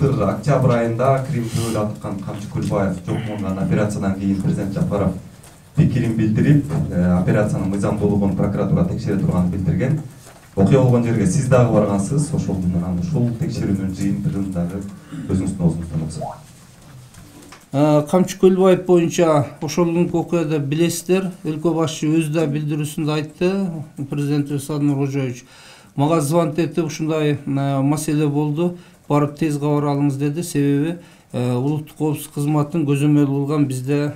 Былтыр октябрь айында Кримди ойлоп аткан Камчы Көлбаев жокмонгон операциядан кийин президент Жапаров пикирин билдирип, операциянын мыйзамдуулугун прокуратура текшере турганын билдирген. Окуя болгон жерге сиз дагы баргансыз, ошол күнү анан ушул текшерүүнүн жыйынтыгын дагы өзүңүздүн оозуңуздан окусак. Камчы Көлбаев боюнча ошол күнкү окуяда билесиздер, өлкө башчы өзү да билдирүүсүндө айтты, президентибиз Садыр Кожоевич мага звонок этип ушундай маселе болду, барып тез кабар алыңыз деди. Себеби улуттук коопсуздук кызматынын көзөмөл кылган бизде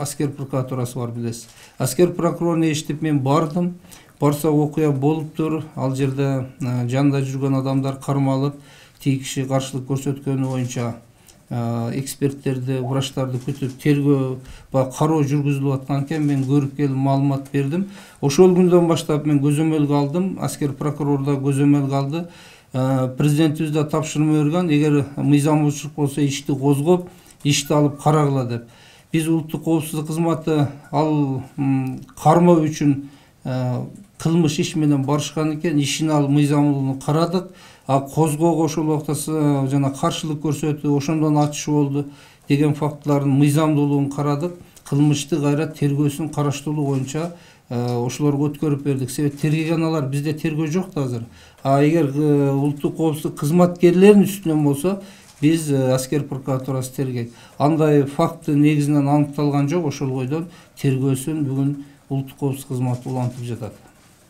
аскер прокуратурасы бар, билесиз. Аскер прокуроруну эшитип мен бардым. Барса окуя болуптур. Ал жерде жанында жүргөн адамдар кармалып, тиги киши каршылык көрсөткөнү боюнча эксперттерди, врачтарды күтүп тергөө кароо жүргүзүлүп аткан экен. Мен көрүп келип маалымат бердим. Ошол күндөн баштап мен көзөмөлгө алдым. Аскер прокурор да көзөмөлгө алды. Президентибиз да тапшырма берген, эгер мыйзам бузушулук болсо ишти козгоп, ишти алып карагыла деп. Биз улуттук коопсуздук кызматы ал кармоо үчүн кылмыш иш менен барышкан экен, ишин алып мыйзамдуулугун карадык. Козгоого ошол убакта жана каршылык көрсөтүү, ошондон атыш болду деген фактылардын мыйзамдуулугун карадык. Кылмышты кайра тергөөсүн караштыруу боюнча ошолорго өткөрүп бердик. Себеби тергеген алар, бизде тергөө жок да азыр. Эгер улуттук коопсуздук кызматкерлеринин үстүнөн болсо, биз аскер прокуратурасы тергейт. Андай факты негизинен аныкталган жок, ошол бойдон тергөөсүн бүгүн улуттук коопсуздук кызматы улантып жатат.